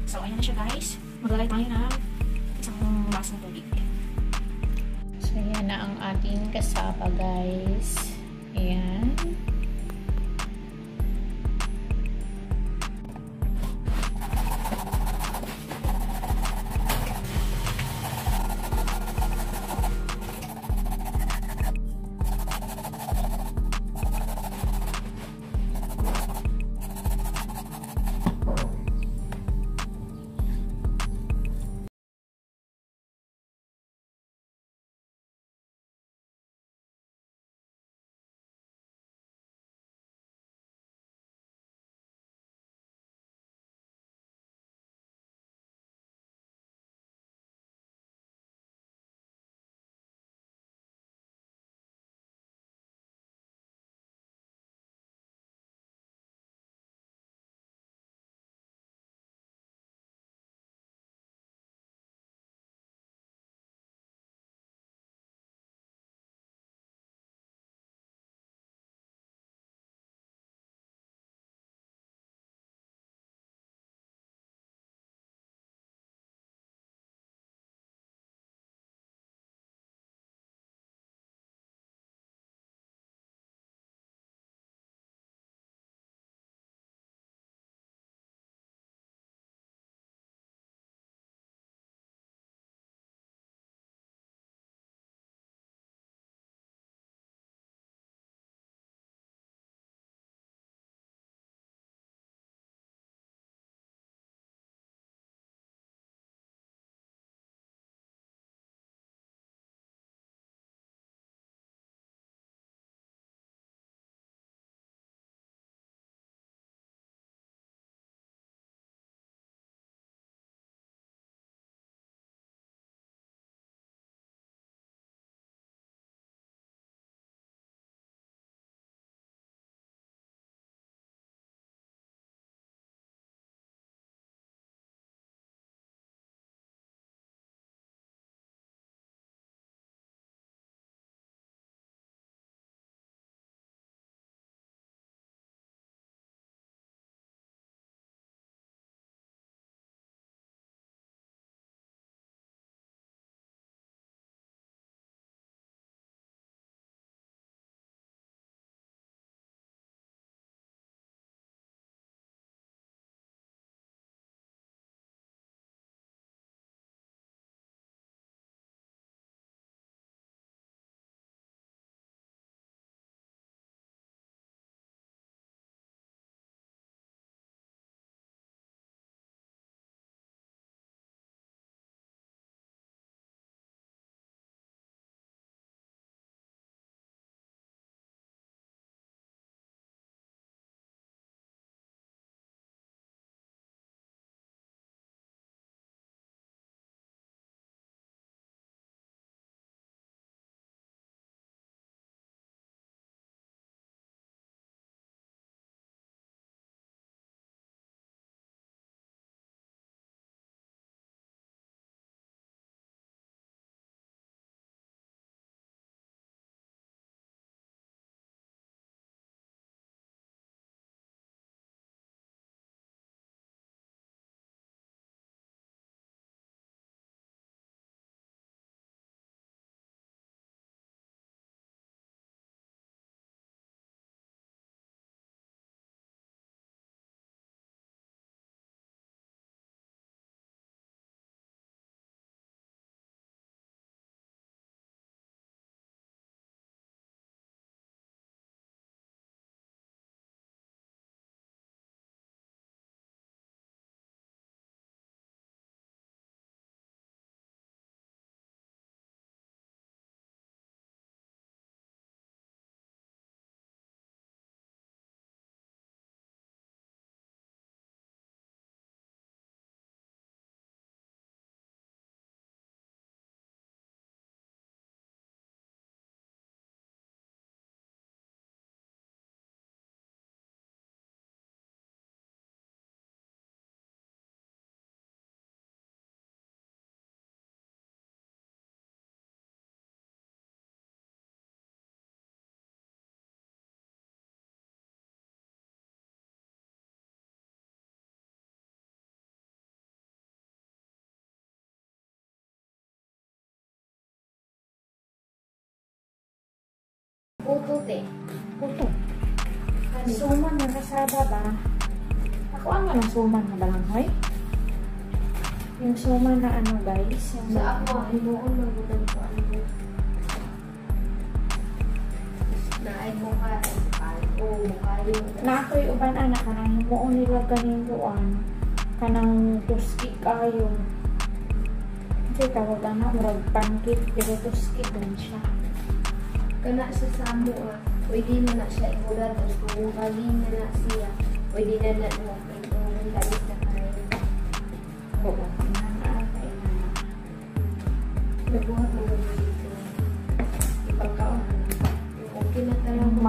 So, ayan na siya guys. Maglalay tayo ng isang basong tubig. So, yan na ang ating kasaba guys. Ayan. puti. Puto. Suman na kasaba ba? Ako ang ano suman na balanghoy? Yung suman na ano guys? Yung Sa ako, hinuon magunan ko ano. Na ay mukha, ay mukha yung... Na ako'y uban anak ka nang himuon nila ganin doon. Kanang tuski kayo. Kasi tawag na murag pancake pero tuski din siya. Kana sa samo pwede na siya igulat tapos kung galing na siya pwede na mo ito ng galit na kayo. Oo. Nabuhat mo ba dito? Ipagkaon. Okay na talaga. Yung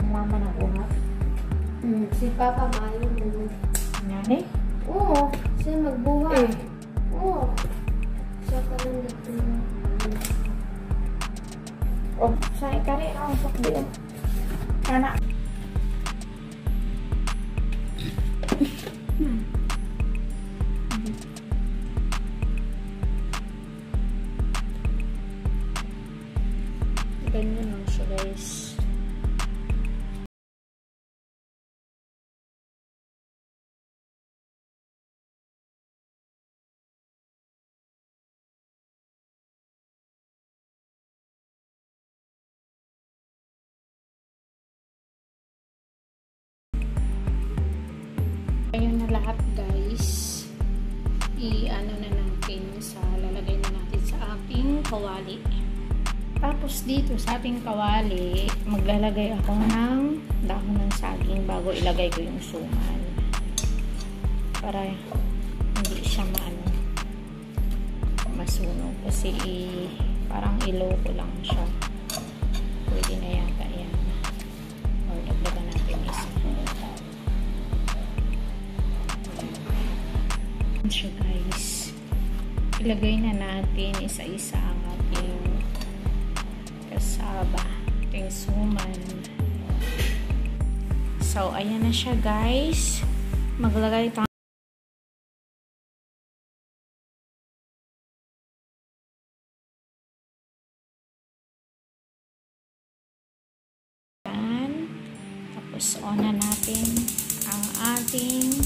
mama na buhat. Si Papa Mayo mo. Nani? Oo, siya magbuhat. Oo. Siya ka lang dito. Oh, saya kari ang sakdi. Kana. Ganyan lang siya guys. Ayun na lahat guys. I-ano na natin lalagay na natin sa ating kawali. Tapos dito sa ating kawali, maglalagay ako ng dahon ng saging bago ilagay ko yung suman. Para hindi siya masunog. Kasi parang iloko lang siya. Pwede na yata yan. Or dagdagan natin isa. Siya guys. Ilagay na natin isa-isa ang ating kasaba, ating suman. So, ayan na siya guys. Maglagay tayo. Tapos, on na natin ang ating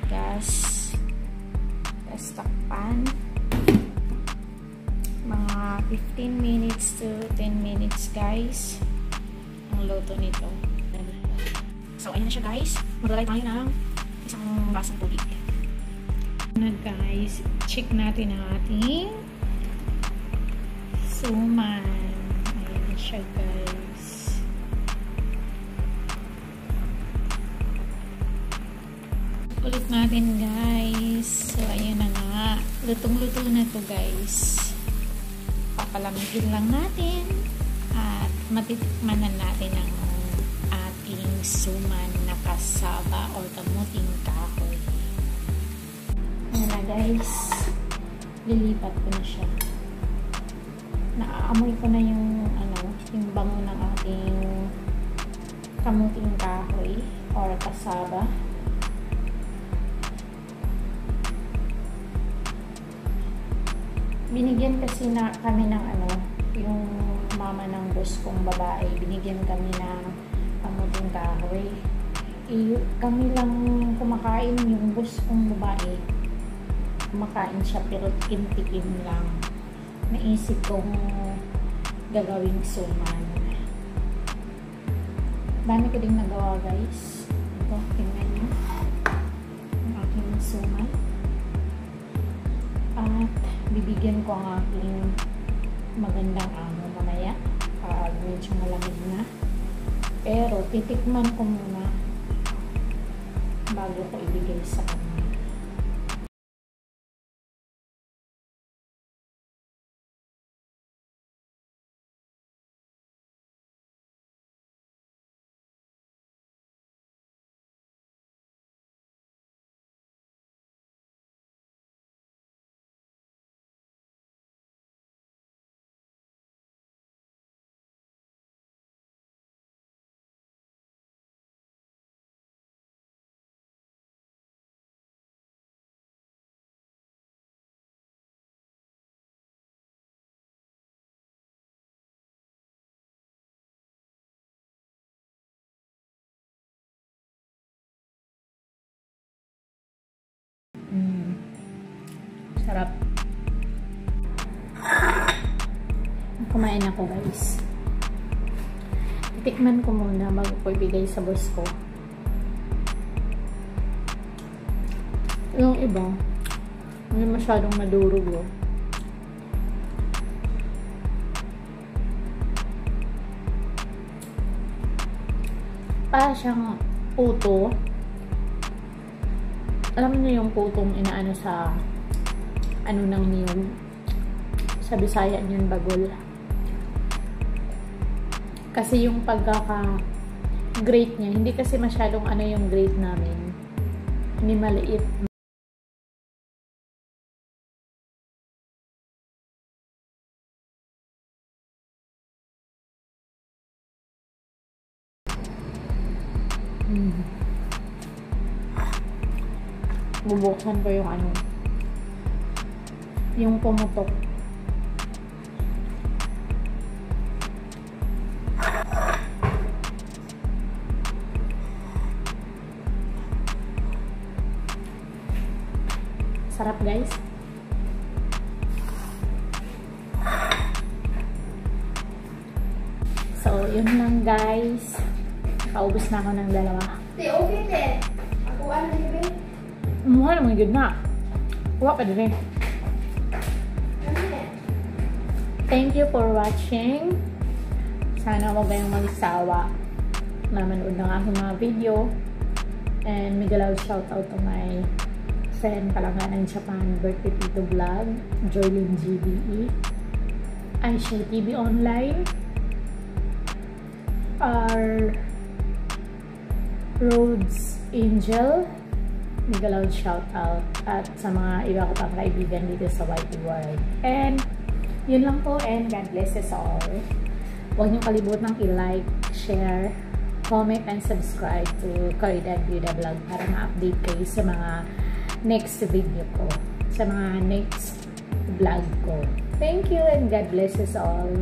gas takpan. Mga 15 minutes to 10 minutes guys ang luto nito. So ayun na siya guys, maglalagay tayo ng isang basong tubig na guys. Check natin ang ating suman. Ayun na siya guys. Ulit natin guys. So ayun na nga, lutong-luto na to guys. Papalamigin lang natin at matitikman na natin ang ating suman na kasaba or kamuting kahoy. Ayan na guys, lilipat ko na siya. Naaamoy ko na yung yung bango ng ating kamuting kahoy or kasaba. Binigyan kasi na kami ng yung mama ng boss kong babae, binigyan kami ng kamuting kahoy. Kami lang kumakain, yung boss kong babae kumakain siya pero tikim-tikim lang. Naisip kong gagawing suman. Dami ko ding nagawa guys. Ito, tingnan nyo ang aking suman. At bibigyan ko ang aking magandang amo mamaya pag medyo malamig na. Pero titikman ko muna bago ko ibigay sa kanya. Sarap. Kumain ako guys. Tikman ko muna bago ko ibigay sa boss ko. Yung iba, hindi masyadong madurog yun. Para siyang puto. Alam niyo yung putong inaano sa ano ng niyog. Sa Bisaya yun, bagol. Kasi yung pagkaka-grate niya, hindi kasi masyadong ano yung grate namin. Hindi maliit. Bubuksan ko yung ano, yung pumutok. Sarap guys. So, yun lang guys. Paubos na ako ng dalawa. Okay din. Ako ano din? Mukha naman good na. Huwag ka din. Thank you for watching. Sana huwag kayong magsawa na manood ng aking mga video. And migalaw shoutout to my friend Palangganan Japan, Birthday Tito Vlog, Joylyn GBE, Aisha TV Online, our Rhodes Angel, migalaw shoutout, at sa mga iba ko pang kaibigan dito sa YT World. And yun lang po, and God bless us all. Huwag niyong kalibutang i-like, share, comment, and subscribe to Caridad Vida Vlog para ma-update kayo sa mga next video ko, sa mga next vlog ko. Thank you and God bless us all.